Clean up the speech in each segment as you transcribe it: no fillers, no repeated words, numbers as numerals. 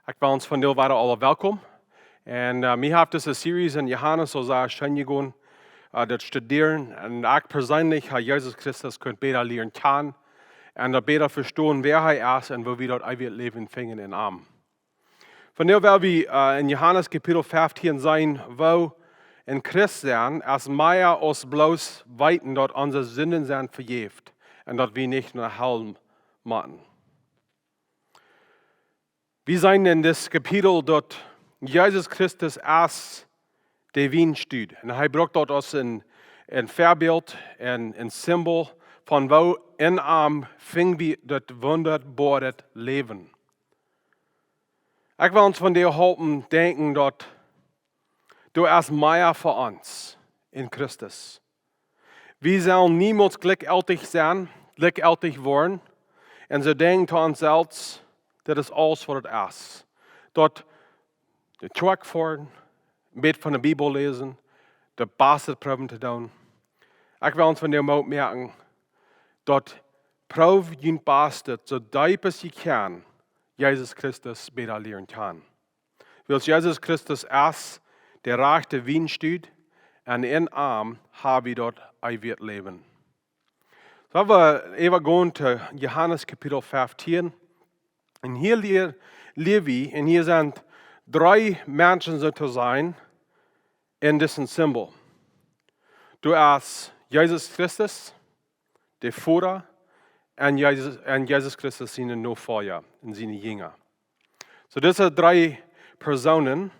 Ik wil ons van deel waren alle welkom. En mij heeft deze series in Johannes zo sehr schön gegaan, dat studeren. En ik persoonlijk heb Jezus Christus kunt beter leren kennen. En dat beter verstaan, wer hij is en wo we dat eeuwig leven vingen in Arm. Vandaar wil we in Johannes kapitel 15 zijn, wo in Christus zijn, als meer ons bloos weten dat onze Sünden zijn vergeeft. En dat we niet naar hel moeten. Wir zijn in das Kapitel dat Jesus Christus als de wien stuurt. En hij brengt dat als een voorbeeld en een symbool van wo in Arm ving we dat wonderbare leven. Ik wil ons van der helpen denken dat du als meer voor ons in Christus. We zullen niemals glücklich zijn, glücklich worden. En zo denken te onszelf, dat is alles wat het is. Dat de kerk voeren, een beetje van de Bijbel lezen, de basis proberen te doen. Ik wil ons van der moed merken, dat proef je beste, zo diep als je kan, Jezus Christus beter leren kan. Wil Jezus Christus is, de rechte wien stuurt, en in Arm hebben we dat eeuwig leven. So we even gaan to Johannes kapitel 15. En hier leren we, en hier zijn 3 mensen zo te zijn in dit symbool. Du als Jezus Christus, de Vader, en Jezus Christus zijn Nachfolger en zijn Jünger. So deze 3 personen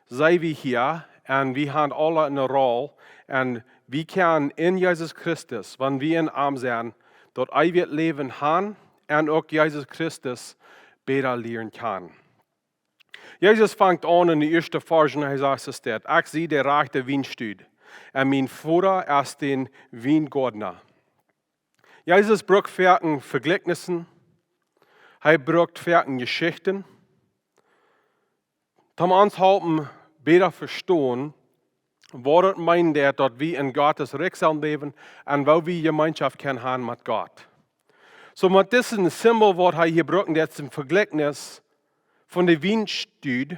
zijn we hier en we hebben alle een rol. En we kunnen in Jezus Christus, wanneer we in Arm zijn, dat eeuwig leven hebben en ook Jezus Christus beter leren kan. Jezus vangt aan in de eerste vers en hij zegt dat ik zie de rechte wijnstuud en mijn Vader is de wijngardner. Jezus brukt verken vergelijkenissen, hij brukt verken geschichten, om ons helpen beter verstaan wat het meint dat we in Gottes Reich zullen leven en waar we gemeenschap kunnen hebben met God. So met dit symbool wat hij hier gebruikt, dat is een vergelijkenis van de wijnstuud.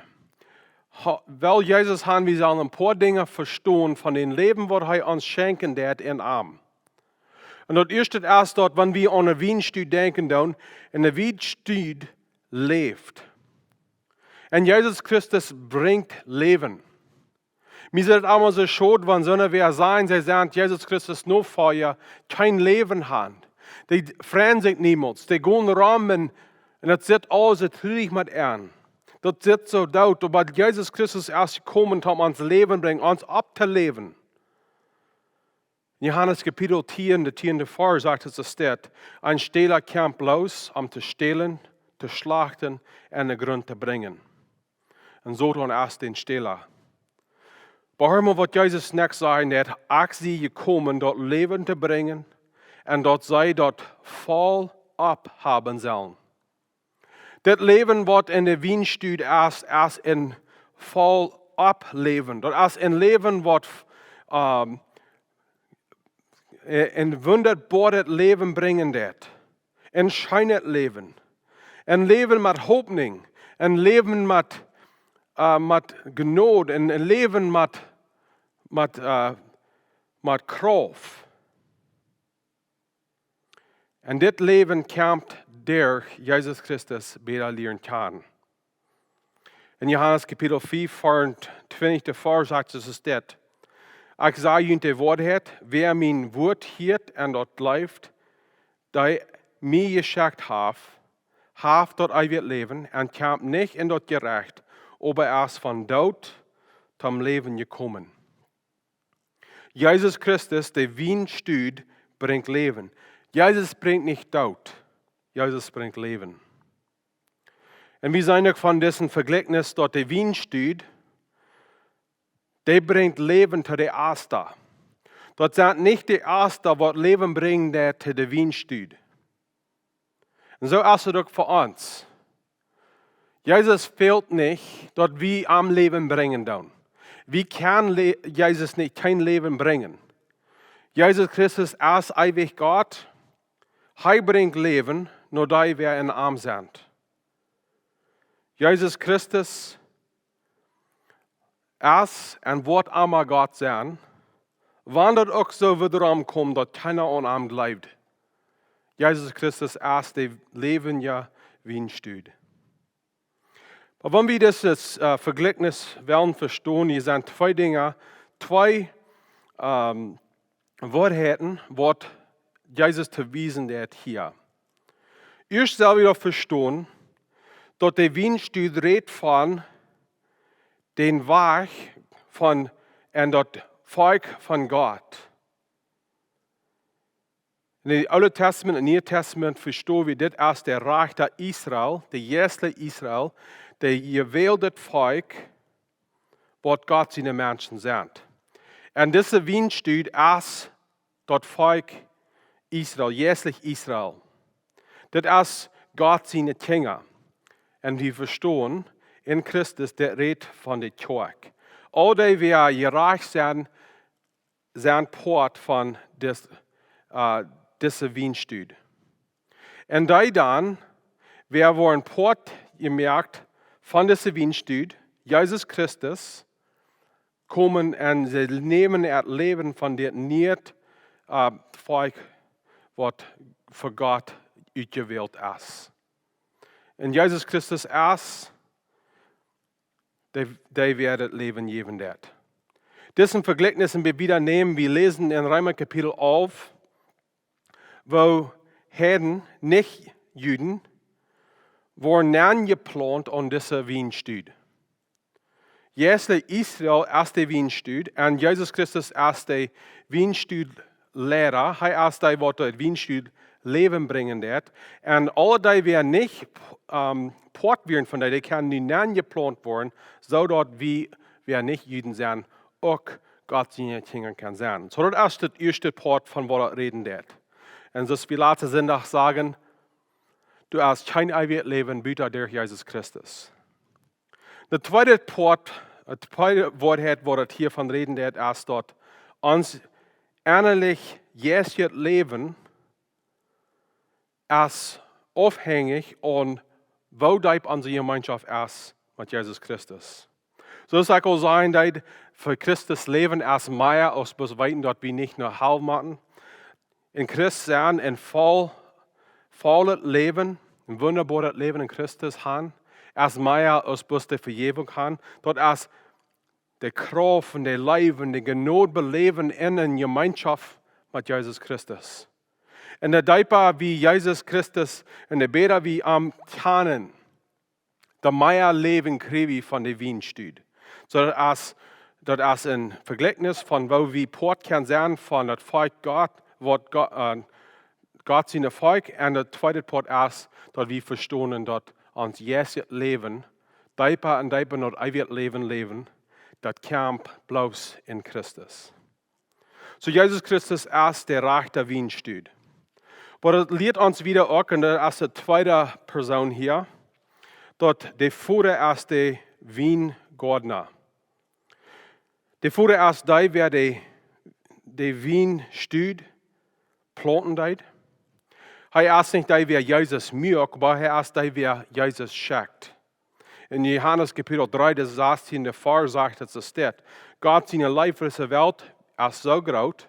Wel Jezus hebben we zullen een paar dingen verstaan van het leven wat hij ons schenken deed in Arm. En dat eerste is dat wanneer we aan een wijnstuud denken doen, en de wijnstuud leeft. En Jezus Christus brengt leven. Mir sind allemaal so schuld, wenn so wer sein, sie sagen, Jesus Christus nur Feuer, kein Leben haben. Die freuen sich niemals. Die gehen rum und das sieht alles so traurig mit ihnen. Das sieht so dort, aber Jesus Christus erst gekommen, um uns Leben bringen, uns abzuleben. In Johannes Kapitel 10, der 10. Vers sagt es, steht, ein Stehler kommt los, zu stehlen, zu schlachten und den Grund zu bringen. Und so dann erst den Stehler. Behalten wat Jezus net zei, dat ik zie gekomen dat leven te brengen en dat zij dat vol op hebben zullen. Dat leven wat in de wijnstuud is een vol op leven. Dat is een leven wat een wonderbare leven brengen dat. Een schijnend leven. Een leven met hoopning. Een leven met genade, een leven met kracht. En dit leven komt door Jezus Christus beter leren kennen. In Johannes kapitel 4, 24 vers zegt es dit. Ik zeg jullie de waarheid, wer mijn woord hield en dat blijft, die mij geschickt heeft dat eeuwig leven en komt niet in dat gerecht, aber is van dood zum leven gekomen. Jezus Christus, de wijnstuud, brengt leven. Jezus brengt niet dood. Jezus brengt leven. En we zijn ook van deze vergelijkenis dat de wijnstuud, die brengt leven tot de eerste. Dat zijn niet de eerste wat leven brengt tot de wijnstuud. En zo is het ook voor ons. Jezus fehlt niet dat we am leven brengen doen. Wie kan Jezus nicht kein Leben bringen? Jesus Christus ist ewig Gott. Hij brengt leven, nur da wir in Arm sind. Jesus Christus is en wordt allemaal God zijn, wanneer ook zo wederom komt dat keiner aan hem gelooft. Jesus Christus is de levende wijnstuud. Maar wanneer we dieses Vergleichnis willen verstehen, hier sind zwei Dinge, zwei Wahrheiten, wat Jesus te wijzen hat hier. Eerst zullen wir verstehen, dat de wijnstuud redt van den Weg van en dat Volk van God. In het Oude Testament en Nieuwe Testament verstaan we dit als de Reich der Israël, de eerste Israël, de gewählte Volk, wat God zijn mensen zijn. En deze wijnstuud is dat Volk Israël, eerlijk Israël. Dit is God zijn Kinder. En we verstaan in Christus dat redt van de kerk. Al die wir gerecht zijn poort van deze wijnstuud. En die dan, wir worden poort gemerkt van deze wijnstuud, Jesus Christus, komen en ze nemen het leven van dit niet volk wat voor God uitgewählt is. En Jesus Christus is, die wird het Leben geben dat. Diesen Vergleichnis wir wieder nehmen, wir lesen in Römer Kapitel 11, wo Heiden, nicht Juden, worden angeplant an dieser Wijnstuud. Jesle Israel is de wijnstuud en Jesus Christus is de wijnstuudleraar. Hij is die wat het wijnstuud leven brengen dat. En alle die weer niet poort werden van die kunnen nu aangeplant worden, zodat we weer niet Juden zijn, ook God zijn kinderen kan zijn. So dat is het eerste poort van wat het reden dat. En zoals we laten zondag zeggen, du hast kein eeuwiges Leben buiten durch Jesus Christus. De tweede poort, het tweede woord wat het hier van reden dat is dat ons innerlijk jezus leven is afhängig aan hoe diep onze gemeenschap is met Jezus Christus. Zoals ik al zei, dat voor Christus leven is meer als we weten dat we niet nur half maken. In Christus zijn en vol het leven, een wunderbaar leven in Christus gaan, is meer als bloß de vergeving gaan. Dat is de kracht en de leven, de genoot beleven in een gemeenschap met Jezus Christus. En de dieper wie Jezus Christus en de beter wie am kennen, de meer leven krijgen we van de wijnstuud. So dat is een vergelijking van waar we poort kan zijn van het volk God, wat God zijn volk. En het tweede poort is dat we verstaan dat ons jezus leven, dieper en dieper naar eeuwig leven, dat kamp bloos in Christus. So Jezus Christus is de rechte wijnstuud. Maar het leert ons wieder ook, en dat is de tweede persoon hier, dat de voeder is de wijngordner. De voeder is die waar de wijnstuud planten deed. Hij is niet die waar Jezus merkt, maar hij is die waar Jezus schickt. In Johannes Kapitel 3, de 16e vers zegt het zo staat, God zijn leifelijke wereld is zo groot,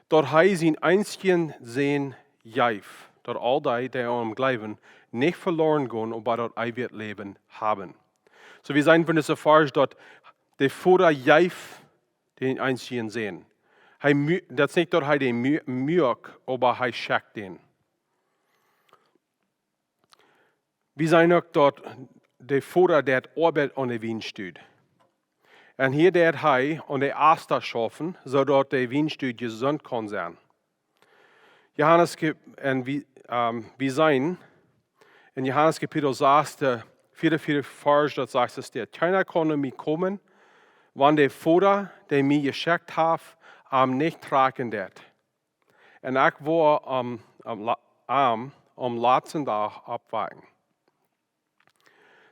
dat hij zijn einzigen Zoon geeft, dat al die aan hem geloven, niet verloren gaan, maar dat eeuwig leven hebben. So we zijn van deze vers dat de Vader geeft den einzigen Zoon. Dat is niet dat hij den merkt, maar hij schenkt den. We zijn ook dat de Vader dat arbeidt aan de wijnstuud. En hier deed hij aan de aster schaffen, zodat de wijnstuud gezond kan zijn. Johannes, en we zijn in Johannes Kapitel 6, de 44 vers, dat zegt es der, keiner kan naar mij komen, wanneer de Vader, die mij geschickt heeft, am niet tragen dat. En ik wil am laatste dag opwaken.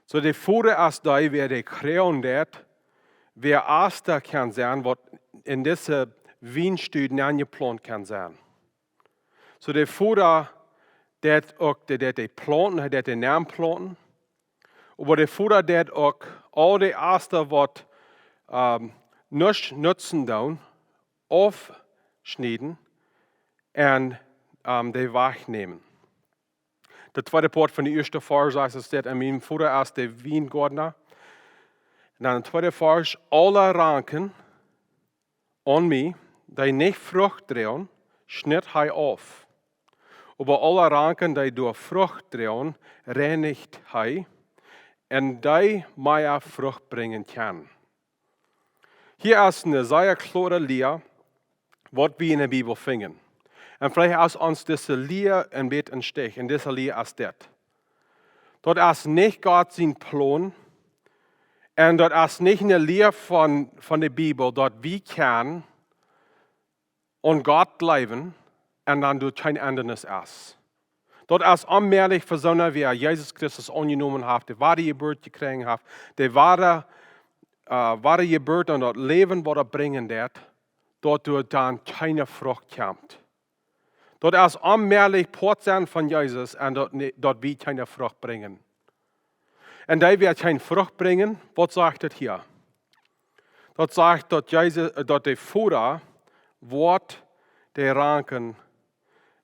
So de Vader is die, waar de kreon dat, wer Aster kan zijn, wat in deze wijnstuud aangeplant kan zijn. So de Vader dat ook de planten, dat de naam planten, Aber der Vater det auch all die Äste, was nicht nutzen tun, aufschneiden und die wegnehmen. Der zweite Part von der ersten Vers sagt es, dass mein Vater ist der Weingärtner. Und dann der zweite Vers, alle Ranken an mich, die nicht Frucht drehen, schnitt er auf. Aber alle Ranken, die durch Frucht drehen, reinigt er, und die mehr Frucht bringen kann. Hier ist eine sehr klare Lehre, was wir in der Bibel finden. Und vielleicht ist uns diese Lehre ein bisschen ein Stich, und diese Lehre ist das. Dort ist nicht Gott sein Plan, und dort ist nicht eine Lehre von der Bibel, dort wir können und Gott leben, und dann durch kein anderes ist. Dort ist unmerklich für so eine, wie Jesus Christus angenommen hat, die wahre Geburt gekriegt hat, die wahre Geburt und das Leben, was bringen wird, dort dann keine Frucht kommt. Dort ist unmerklich Portion von Jesus und dort wird keine Frucht bringen. Und da wird keine Frucht bringen, was sagt das hier? Dort sagt, dass der Vater wird die Ranken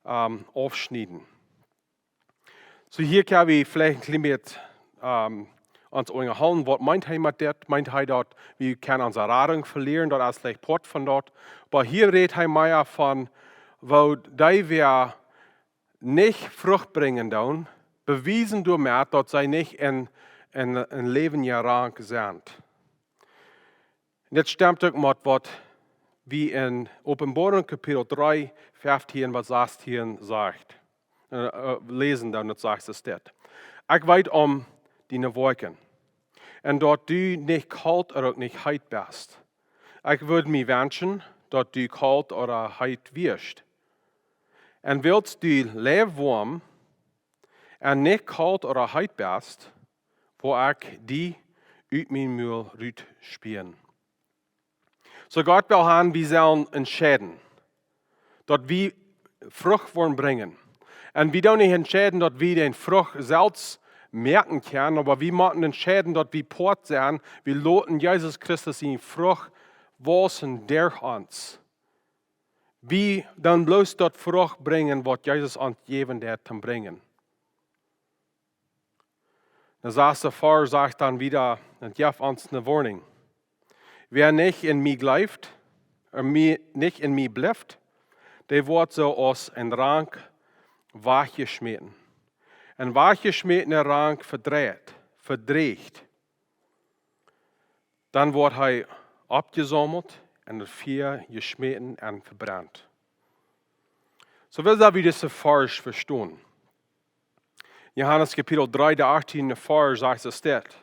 aufschneiden. So hier kann wir vielleicht ein bisschen uns unterhalten, was meint er mit das? Meint er dort, wir können unsere Radung verlieren, dort ist vielleicht Port von dort. Aber hier redet er mehr von, wo die wir nicht Frucht bringen dann, bewiesen durch mehr, dass sie nicht in Leben jahrlang sind. Und jetzt stimmt auch mit, was wie in Offenbarung Kapitel 3, 15, was 16 sagt. Lesen dann, das sagt es das. Ich weiß die Wolken. Und dort du nicht kalt oder nicht heiß bist. Ich würde mir wünschen, dass du kalt oder heiß wirst. Und willst du warm und nicht kalt oder heiß bist, wo ich die uit mein Mühl spielen. So Gott will haben, wir sollen entscheiden, dass wir Frucht wollen bringen. Und wir don't nicht entscheiden, dass wir den Frucht selbst merken können, aber wir müssen entscheiden, dass wir Port sind, wir loten Jesus Christus in Frucht wasen durch uns. Wir dann bloß dort Frucht bringen, was Jesus uns geben wird, zu bringen. Das erste Vers sagt dann wieder, und gibt uns eine Warnung. Wer nicht in mich glaubt, nicht in mich bleibt, der wird so aus ein Rank weggeschmissen. Ein weggeschmissener Rank verdreht. Dann wird er abgesammelt und das Feuer geschmitten und verbrannt. So will wir diese Vers verstehen. Johannes Kapitel 3, der 18. Vers sagt es dort.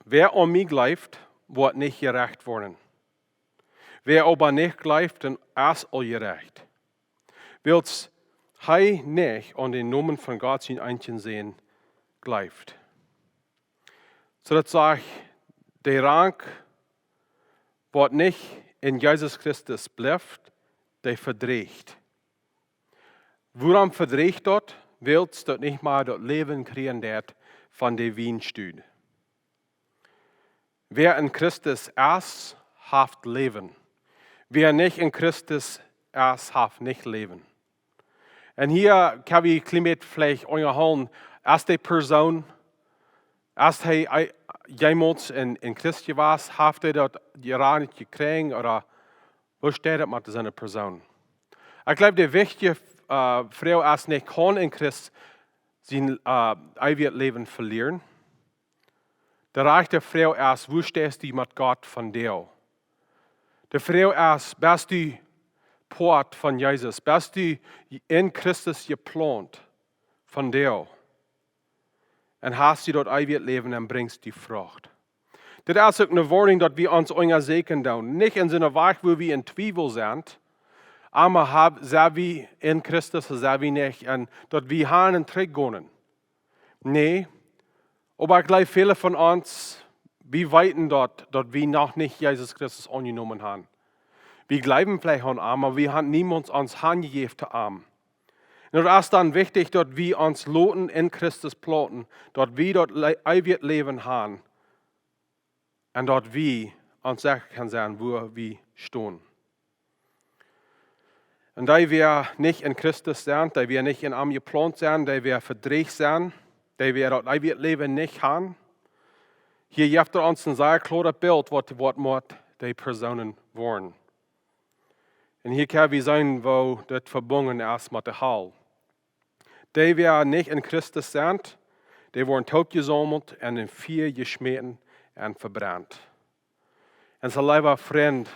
Wer an mich glaubt, wird nicht gerecht werden. Wer aber nicht glaubt, dann ist er gerecht. Willst er nicht an den Namen von Gott sein Einchen sehen, glaubt. So das sagt, der Rank wird nicht in Jesus Christus bleibt, der verdreht. Woran verdreht dort? Willst du nicht mal das Leben kriegen dort von der Weinstüd. Wer in Christus ist, hat Leben. Wer nicht in Christus ist, hat nicht Leben. Und hier kann ich vielleicht unterhalten, als die Person, als jemand in Christus war, hat er das gerade nicht gekriegt oder wo steht das mit dieser Person? Ich glaube, die wichtige Frau ist nicht kann in Christus sein ewiges Leben verlieren. Die rechte Frau ist, wo stehst du mit Gott von dir? Die Frau ist, bist du Port von Jesus? Bist du in Christus geplant von dir? Und hast du dort ewiges Leben und bringst die Frucht. Das ist auch eine Warnung, dass wir uns untersuchen tun. Nicht in so einer Weise, wo wir in Zweifel sind, aber sind wir in Christus, sind wir nicht, und dass wir haben einen Trick gehen. Nee, aber ich glaube, viele von uns, wir weiten dort, dass wir noch nicht Jesus Christus angenommen haben. Wir glauben vielleicht an Arm, aber wir haben niemals uns hingegeben zu Arm. Und das ist dann wichtig, dass wir uns loten in Christus plotten, dass wir dort ewig Leben haben. Und dort wir uns sagen können, wo wir stehen. Und da wir nicht in Christus sind, da wir nicht in ihm geplant sind, da wir verdreht sind, da wir dort ewig Leben nicht haben, hier gibt er uns ein sehr klares Bild, was die Personen waren. Und hier können wir sehen, wo das verbunden ist mit der Hall. Die wir nicht in Christus sind, die wurden totgesammelt und in Feuer geschmeten und verbrannt. Und so, lieber Freund,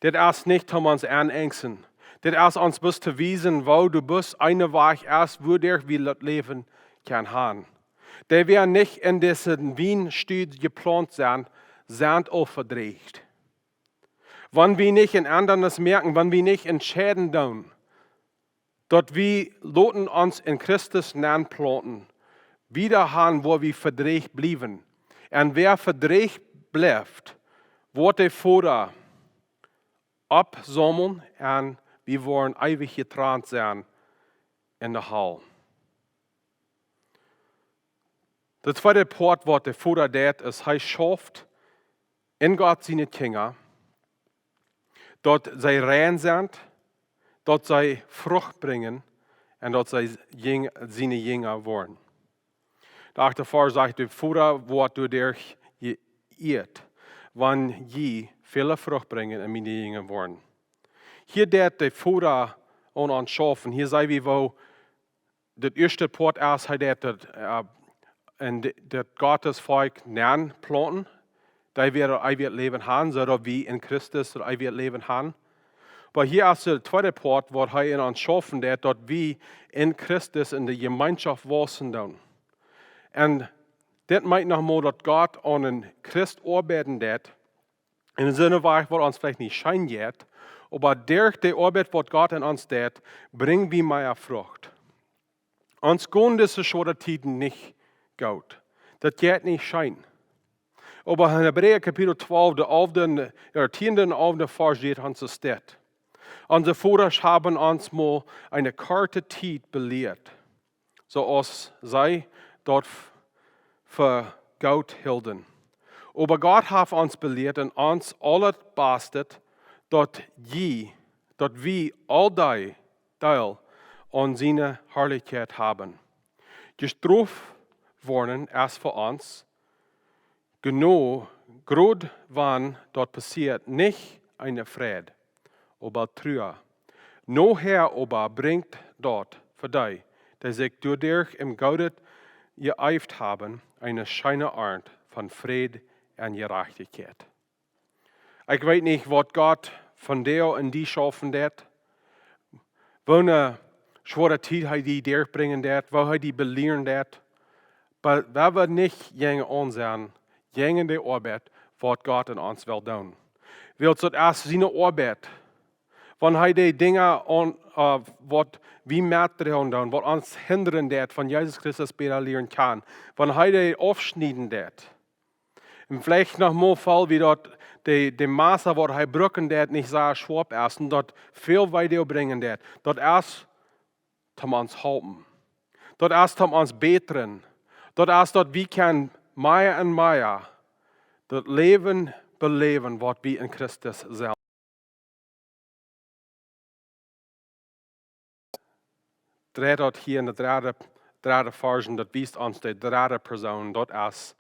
das ist nicht, um uns anängsten. Das ist uns bis zu wissen, wo du bist, eine Weg ist, wo dir wie das Leben kann haben. Die wir nicht in diesen Wien-Studie geplant sind auch verdreht. Wenn wir nicht in anderes merken, wenn wir nicht entscheiden tun, dort wir loten uns in Christus planten, wieder haben, wo wir verdreht blieben. Und wer verdreht bleibt, wird der Vater absammeln und wir wollen ewig getrennt sein in der Hall. Der zweite Part, was der Vater tut, ist, er schafft in Gott seine Kinder, dort sie rein sind, dort sie Frucht bringen und dort sie seine Jünger wollen. Davor sagt der Vater, wo du dich irrt, wenn je viele Frucht bringen und meine Jünger wollen. Hier der Vater an uns schaffen. Hier sei wie wo das erste Part ist, das Gottes Volk planten, da wir ein ewig Leben haben, so wie in Christus ein ewig Leben haben. Aber hier ist der zweite Part, wo er in uns schaffen, dort wir in Christus in der Gemeinschaft wachsen. Und das meint nochmal, dass Gott an einen Christ arbeiten wird, in dem Sinne, was uns vielleicht nicht scheint, aber durch die Arbeit, was Gott in uns tut, bringen wir mehr Frucht. Uns gehen diese schwere Zeiten nicht gut. Das geht nicht schein. Aber in Hebräer Kapitel 12, der 10. und 11. Vers steht uns das steht. Unsere Väter haben uns mal eine kurze Zeit belehrt, so als sei dort für Gott hielten. Aber Gott hat uns belehrt und uns alle bastet, dass wir all die Teil an seiner Herrlichkeit haben. Gestraft worden ist für uns, genau, gerade wann dort passiert, nicht eine Friede, aber Trauer. Nachher aber bringt dort für die, die sich durch dich im Gaudet geeift haben, eine scheine Art von Friede und Gerechtigkeit. Ich weiß nicht, was Gott von dir und die schaffen wird, wo eine schwere Zeit die durchbringen wird, wo die belehren wird. Aber wir werden nicht jene ansehen, jene die Arbeit, was Gott in uns will tun. Weil zuerst seine Arbeit, wenn die Dinge, was wir mitdrehen tun, was uns hindern wird, von Jesus Christus besser lernen kann, wenn die aufschneiden wird. Und vielleicht noch mal Fall, wie dort die Maße, was brücken wird, nicht so schwab ist und dort viel weiter bringen wird. Dort erst um uns helfen. Dort erst um uns beten. Dort erst dort wir können mehr und mehr das Leben beleben, was wir in Christus sind. Dort hier in der dritte Version, das wisst uns die dritte Person, dort ist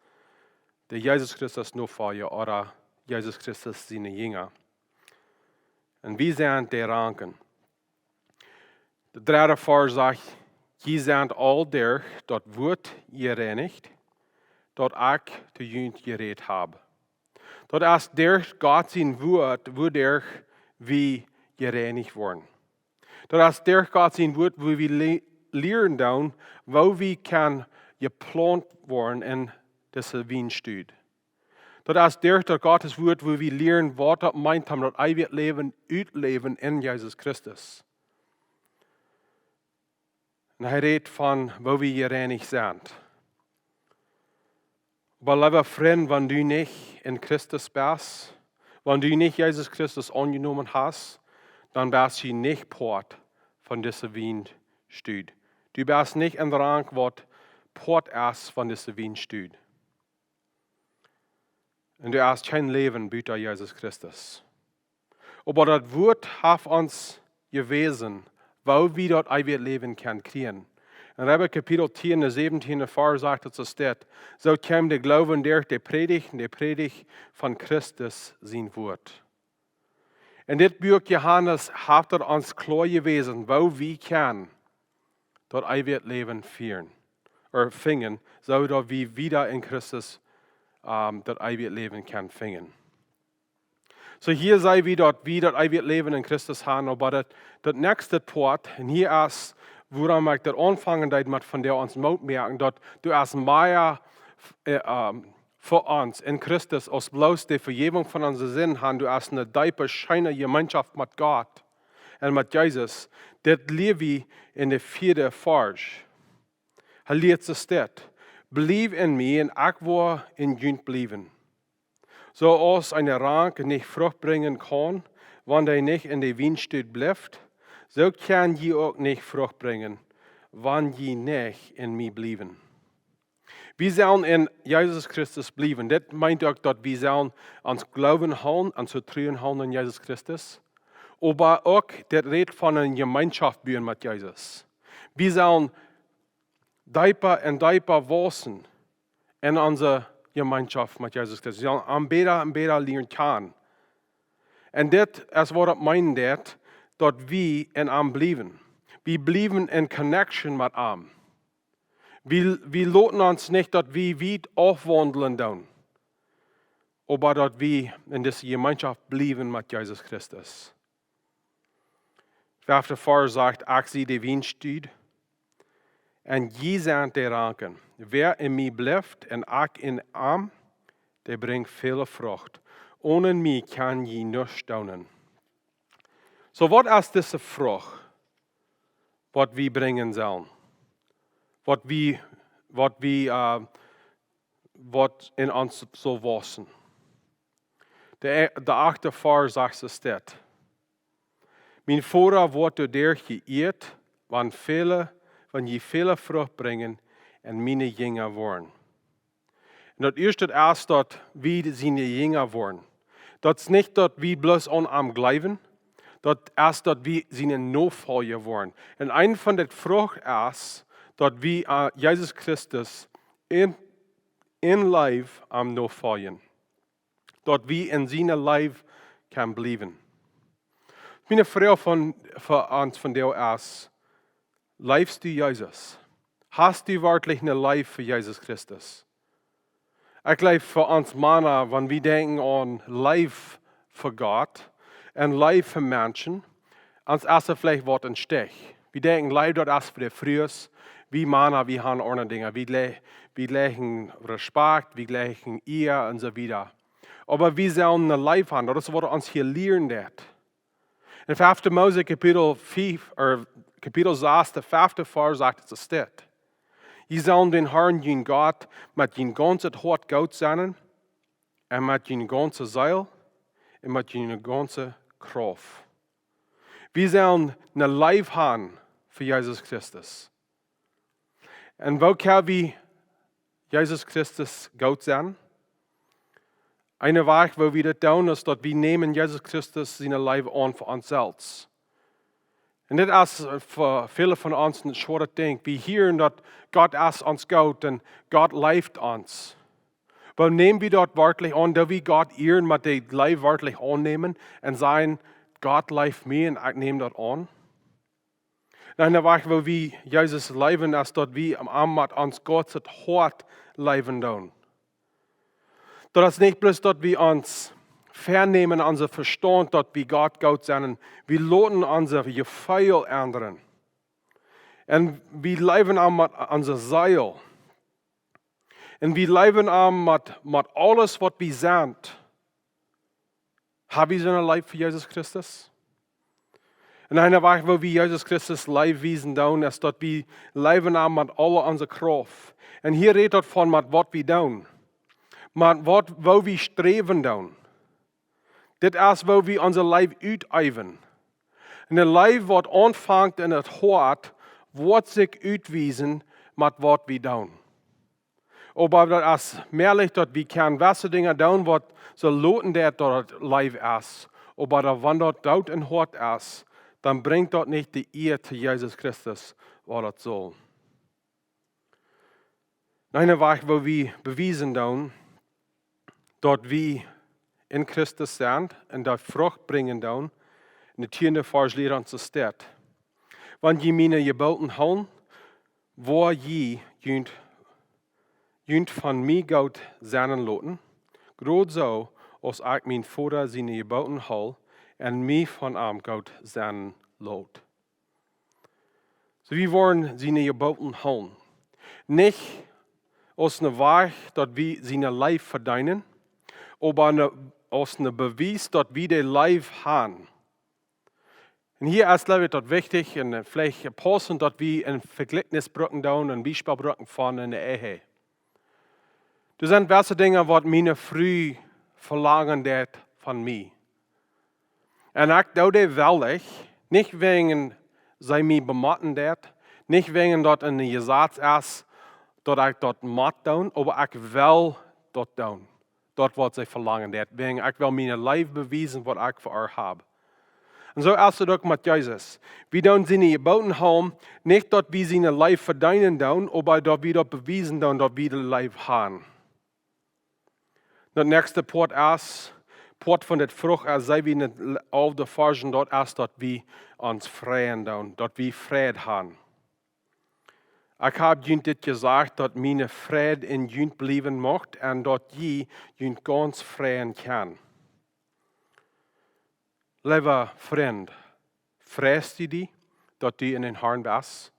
der Jesus Christus nur vor ihr oder Jesus Christus seine Jünger. Und wir sind die Ranken. Der dritte Vers sagt, je sind all der, dort wird gereinigt, dort ich zu jünd geredet habe. Dort ist der Gott sein Wort, wo der wie gereinigt worden. Dort ist der Gott sein Wort, wo wir lernen, wo wir kann geplant worden in dieser Wien-Studie. Dort ist der Gottes Wort, wo wir lernen, was das meint, das ewige Leben ausleben in Jesus Christus. Und er redet von, wo wir gereinigt sind. Aber lieber Freund, wenn du nicht in Christus bist, wenn du nicht Jesus Christus angenommen hast, dann bist du nicht Part von dieser Wien-Studie. stuurt. Du bist nicht in Rang, wat port is van deze wien stuurt. En du hast kein Leben buiten Jesus Christus. Aber das Wort hat uns gewesen, wo wir dort ewig Leben können kriegen. In Rebbe Kapitel 10, der 17. Vers sagt es so steht, so kam der Glauben durch die Predigt von Christus sein Wort. In dit Buch Johannes hat uns klar gewesen, wo wir können dort ewig Leben führen, oder fingen, so dass wir wieder in Christus dort ewig Leben können fingen. So hier sei wir dort ewig Leben in Christus haben, aber das nächste Part, und hier ist, woran ich das anfangen mit, von der uns Mut merken, dass du hast mehr für uns in Christus, als bloß die Vergebung von unseren Sünden haben, du hast eine tiefe, schöne Gemeinschaft mit Gott und mit Jesus. Das leben wir in der 4. Vers. Hier liegt es steht, blieb in mir und ich will in Jünd bleiben. So als eine Ranke nicht Frucht bringen kann, wenn er nicht in der Weinstück bleibt, so kann je auch nicht Frucht bringen, wenn je nicht in mir bleiben. Wir sollen in Jesus Christus bleiben. Das meint auch, dass wir sollen ans Glauben haben, ans Vertrauen haben in Jesus Christus. Aber auch, das redet von einer Gemeinschaft mit Jesus. Wir sollen tiefer und tiefer wachsen in unserer Gemeinschaft mit Jesus Christus. Wir sollen besser und besser lernen können. Und das ist, was ich meine, dass wir in ihm bleiben. Wir bleiben in Connection mit ihm. Wir lassen uns nicht, dass wir weit aufwandeln tun, aber dass wir in dieser Gemeinschaft bleiben mit Jesus Christus. Der 5. Vers sagt, ich sehe die Weinstüd, und je sind die Ranken. Wer in mir bleibt und ich in ihm, der bringt viele Frucht. Ohne mich kann je nichts tun. So, was ist diese Frucht, was wir bringen sollen? Was in uns so wachsen. Der 8. Vers sagt es dort. Mein Vater wird durch geirrt, wenn je viele Frucht bringen und meine Jünger werden. Und das erste ist, dass wir seine Jünger werden. Das ist nicht, dass wir bloß an ihm glauben, das ist, dass wir seine Nachfolger werden. Und eine von den Fruchten ist, dass wir Jesus Christus in Life am nachfolgen. Dass wir in seinem Life kann bleiben. Meine Frage von uns von dir ist, lebst du Jesus? Hast du wirklich eine Life für Jesus Christus? Ich glaube für uns Männer, wenn wir denken an Life für Gott und Life für Menschen, ans erste vielleicht Wort ein Stich. Wir denken, Life dort erst für die Frühes. Wir Männer, wir haben andere Dinge. Wir legen Respekt, wir legen Ehe und so weiter. Aber wir sollen eine Life haben. Das ist, was uns hier lernen. In 5. Mose Kapitel 6, der 5. Vers sagt es steht. Je sollen den Herrn, den Gott, mit den ganzen Hort Gott sein, und mit den ganzen Seil, und mit den ganzen Kraft. Wir sollen eine Life haben für Jesus Christus. Und wo können wir Jesus Christus Gott sein? Eine Weg, wo wir das tun, ist, dass wir nehmen Jesus Christus seine Leben an für uns selbst. Und das ist für viele von uns ein schweres Ding. Wir hören, dass Gott ist uns Gott und Gott leibt uns. Aber nehmen wir dort wörtlich an, dass wir Gott ehren, mit dem Leib wörtlich annehmen und sagen, Gott leibt mir und ich nehme das an. Eine Weg, wo wir Jesus leben, ist, dass wir am Abend mit uns Gott hart leben tun. Das ist nicht bloß, dass wir uns vernehmen, unser Verstand, dass wir Gott sind. Wir lassen unser Gefühl ändern. Und wir leben auch mit unser Seil. Und wir leben auch mit alles, was wir sind. Haben wir so ein Leib für Jesus Christus? Und eine Weise, wo wir Jesus Christus Leib wiesen tun, ist, dass wir leben auch mit aller unserer Kraft. Und hier redet von, mit was wir tun. Mit was, wo wir streben tun. Das ist, wo wir unser Leib ausüben. Und ein Leib, was anfängt in das Hort, wordt zich uitwijzen met wat we doen. Aber dat is meerlijk dat we kan wasse dingen doen wat ze loten dat het leven is. Aber dat wanneer dat dood en hart is, dan brengt dat niet de eer te Jezus Christus wat het zal. Een weg waar we bewijzen doen dat we in Christus zijn en dat vrucht brengen doen, in de 10e vers leert ons staat. Want je mijne geboten houden, waar je junt van mij goud zijn laten, groot zo als ik mijn vader zijn geboten hou en mij van hem goud zijn laat. So we worden zijn geboten houden. Niet als een weg dat we zijn lijf verdienen, maar als een bewijs dat we de lijf hebben. En hier is het wichtig en vielleicht passend dat we een vergelijkenis brengen doen, een Beispiel brengen van een Ehe. Er zijn welke dingen wat mijn vrouw verlangen deed van mij. En ik doe dat wel, niet wegen zij mij bematten deed, niet wegen dat een gezet is dat ik dat moet doen, maar ik wil dat doen. Dat wat zij verlangen deed. Wegen ik wil mijn lijf bewijzen wat ik voor haar heb. En zo is het ook met Jezus. We doen zijn geboten houden, niet dat we zijn lijf verdienen doen, maar dat we dat bewijzen doen dat we de lijf hebben. Het nächste poort is, poort van het vrucht is, zij we al de versen, dat is dat we ons vrijen doen, dat we vrede hebben. Ik heb jullie dit gezegd, dat mijn vrede in jullie blijven mocht en dat je jullie ganz vrijen kan. Lieve vriend, vreest u die, dat u in een Herrn bent?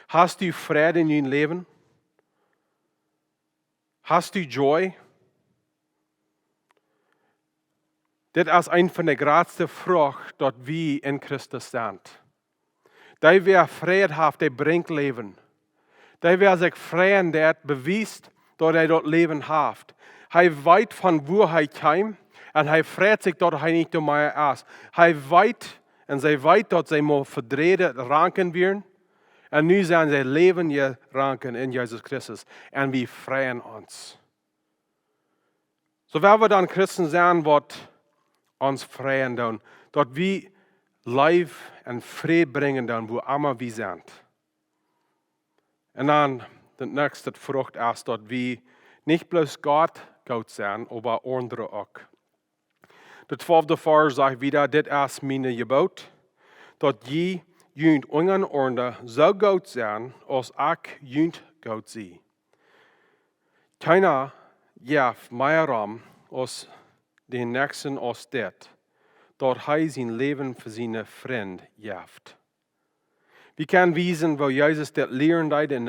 Hast u vrede in je leven? Hast u joy? Dit is een van de grootste vruchten dat we in Christus zijn. Dat we vrede heeft, dat brengt leven. Dat we zich vrijen, dat bewijst dat hij dat leven heeft. Hij weet van waar hij kwam en hij vreet zich dat hij niet meer is. Hij weet en zij weet dat zij maar verdreden ranken werden. En nu zijn zij leven je ranken in Jezus Christus. En we vrijen ons. Zowel we dan christen zijn wat ons vrijen doen. Dat we lief en vrede brengen dan waar allemaal we zijn. En dan het nächste vrucht is dat we niet bloos God goud zijn, maar anderen ook. De 12e vers zegt wieder, dit is mijn gebod, dat je jullie ongeordende zo goud zijn, als ik jullie goud zie. Keiner geeft meer om als de nächsten als dit, dat hij zijn leven voor zijn vriend geeft. We kunnen wijzen waar Jezus dit leren deed in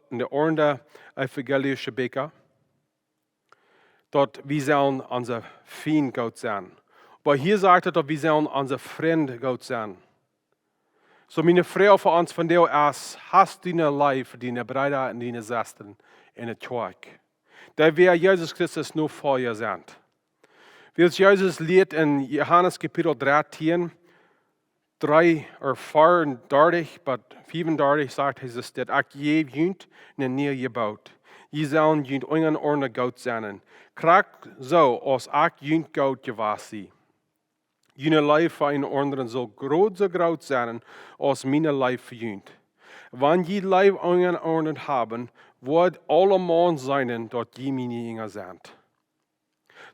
de ordende evangelische beker. Dat we zullen onze vriend goud zijn. Maar hier zegt het dat we zullen onze vriend goud zijn. So mijn vraag voor ons vandaag is, hast du een lijf, die broeder en die zuster in het kerk? Dat we Jezus Christus nu voor je zijn. Wie Jezus leert in Johannes kapitel 13, 3 of 34, maar 35 zegt hij dit. Ik geef jullie een nieuw gebod. Je zullen jullie ongeordende goud zijn. Krijg zo als ik jullie goud gewas zie. Jullie lijf voor een anderen zal zo groot zijn als mijn lijf voor jullie. Wanneer je lijf ongeordend hebben, wordt allemaal zijn dat je mijn jingen zijn.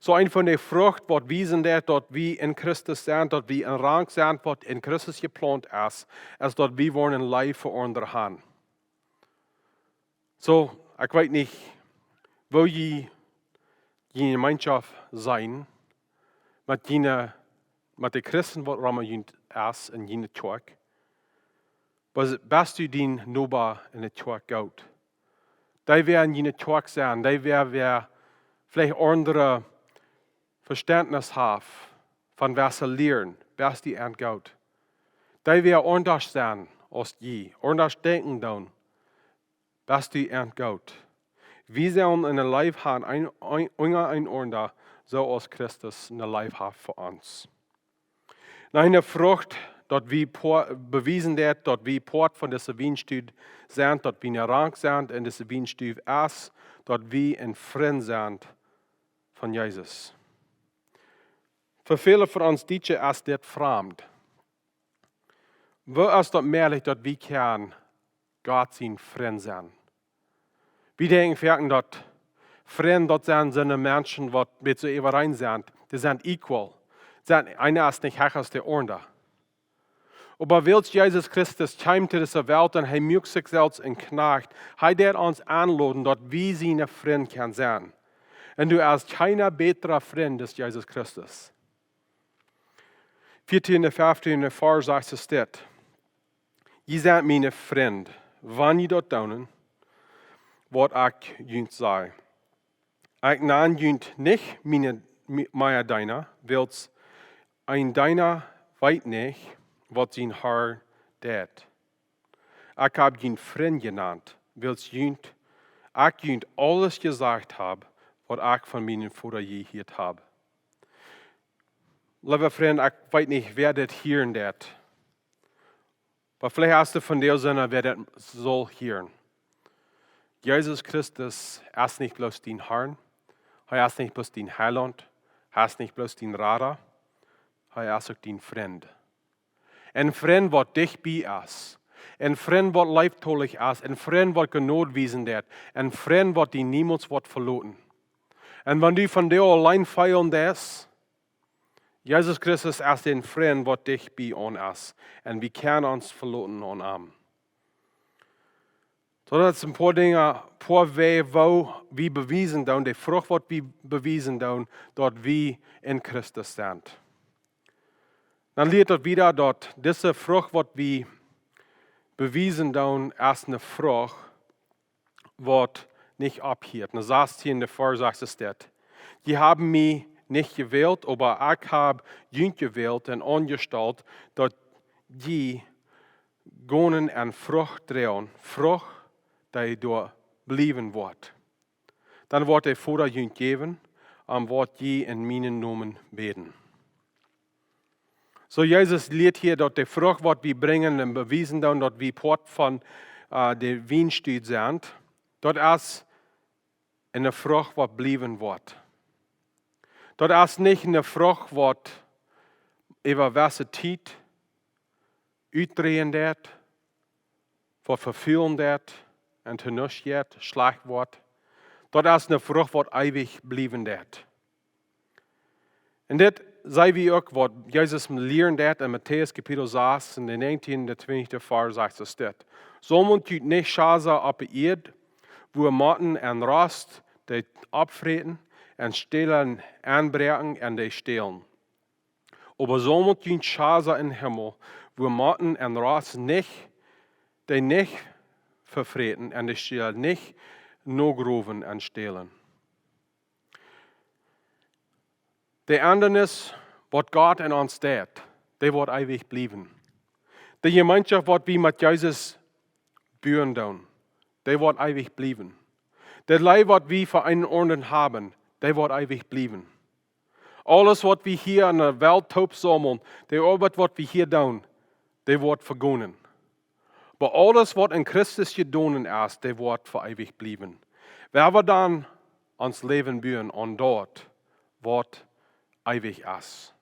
So een van de vruchten wat wijzen dat we in Christus zijn, dat we een rang zijn wat in Christus geplant is dat we worden een lijf voor anderen hebben. So, ik weet niet, wil je in een gemeenschap zijn met de christen wat rammen je is in je kerk? Best u die noba in de kerk goud? Die weer in je kerk zijn, die weer vielleicht andere Verständnis haben, von was sie lernen, was die angeht. Die wir anders sein als je, anders denken doen, was die angeht. Wir sollen eine Leib haben, ein so als Christus eine Leib hat für uns. Eine Frucht, dat we bewijzen dat we poort van deze wijnstuud zijn, dat we een rank zijn in deze wijnstuud is, dat we een vriend zijn van Jezus. Voor velen van ons dietje is dit vreemd. Waar is dat merkelijk dat we kan God zijn vriend zijn? We denken dat vrienden dat zijn mensen wat met z'n overeen zijn. Die zijn equal. Einer ist nicht höher als der andere. Aber weil Jesus Christus kam zu dieser Welt und er mögt sich selbst in Knecht, hat uns anladen, dass wir seine Freund können sein. Und du hast keiner bessere Freund als Jesus Christus. 14. 15. Vers sagt es dit. Je seid meine Freund, wann je dat doen, wat ik junt sei. Ik naan junt nicht meine deiner, wils ein deiner weet nicht, wat zijn haar deed. Ik heb je vriend genannt, wils ik junt alles gezegd heb, wat ik van mijn vader gehoord heb. Lieve vriend, ik weet niet wer dit hier deed. Maar vielleicht hast du von der Sinne, wer das soll hören. Jesus Christus ist nicht bloß dein Herr, er ist nicht bloß dein Heiland, er ist nicht bloß dein Rader, er ist auch dein Freund. Ein Freund, der dich bei ist. Ein Freund, der leibtollig ist. Ein Freund, der Genot wiesen wird. Ein Freund, der dich niemals wird verloren. Und wenn du von dir allein feiern darfst, Jesus Christus ist ein Freund, der dich bei uns ist. Und wir können uns verloren an ihm. So, das sind ein paar Dinge, ein paar Wege, wo wir bewiesen haben, die Frucht, die wir bewiesen haben, dort wir in Christus sind. Dann lehrt das wieder, dass diese Frucht, die wir bewiesen haben, ist eine Frucht, die nicht abhört. Und das hier in der Vers sagt es das. Die haben mich nicht gewählt, aber ich habe jüng gewählt und angestellt, dass die gonen en Frucht drehen, Frucht, die door blijven wordt. Dan wordt hij Vader jüng geven, en wordt je in mijn namen beten. So Jesus leert hier, dat de Frucht, wat we brengen en bewijzen dan, dat we part van de wijnstuud zijn, dat is een Frucht, wat blijven wordt. Dat is niet een Frucht, wat over welke tijd uitdrehen wird, wat vervullen wird, en tenus wird, schlecht wordt. Dat is een Frucht, wat ewig blijven wird. En dit zei we ook, wat Jezus leren dat in Matthäus Kapitel 6, in de 19 en 20 Vers zegt es dit. So moet je niet schazen op de eerd, wo matten en rast, die abfreten, en stelen aanbrengen en die stelen. Aber so moet je schazen in Himmel, wo matten en rast die nicht verfreten en die stelen nicht nogroven en stelen. De andernis, wat God in ons deed, die wordt ewig blijven. De gemeenschap wat we met Jezus buren doen, die wordt ewig blijven. De Leib wat we voor een orden hebben, die wordt ewig blijven. Alles wat we hier in de wereld opzamelen, de arbeid wat we hier doen, die wordt vergonnen. Maar alles wat in Christus gedaan is, die wordt voor ewig blijven. Waar we dan ons leven buren, en dort wordt ewig is.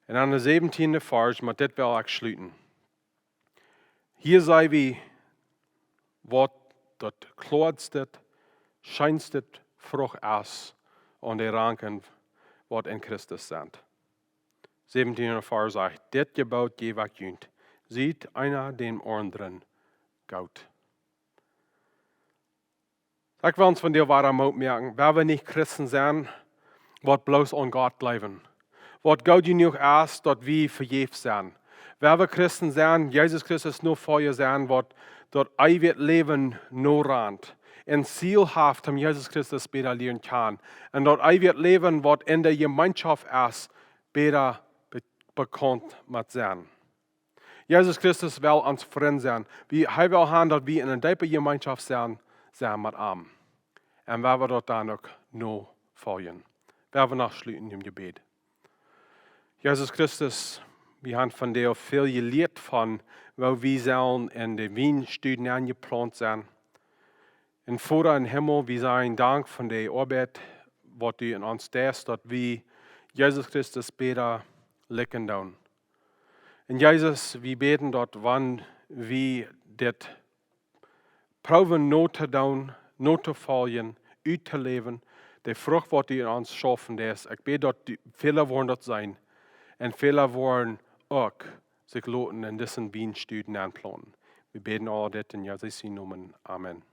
En aan de 17e Vers, maar dit wil ik sluiten. Hier zijn we wat dat klaarste, schijnste vrucht is aan de ranken wat in Christus zijn. 17e Vers zegt, dit gebouw geef ik junt, ziet einer dem anderen goud. Ik wil ons van dir waarom opmerken, waar we niet Christen zijn, wat bloos aan God leven. Wat Gott genoeg is, dat we vergeefd zijn. Waar we Christen zijn, Jezus Christus nur voor je zijn, wat dat eeuwig leven no rand. En zielhaft om Jezus Christus beter leren kan. En dat eeuwig leven, wat in de gemeenschap is, beter bekend moet zijn. Jezus Christus wil ons vriend zijn. Hij wil gaan dat we in een diepe gemeenschap zijn met hem. En waar we dat dan ook no volgen. Werden wir noch schließen im Gebet. Jesus Christus, Wir haben von dir viel geleerd van waar we zijn in de Wienstudien aangeplant zijn. En Vater in Himmel, wir sagen Dank von der Arbeit, was du in uns tust, dass wir Jesus Christus besser lecken tun. Und Jesus, wir beten dort, wann wir das proben, not zu tun, not zu folgen, auszuleben, die Frucht, was du in uns schaffen lässt. Ich bete, dass viele wollen dort sein. Und viele wollen auch sich loten in diesen Wienstudien anplanen. Wir beten all das in Jesus' Namen. Amen.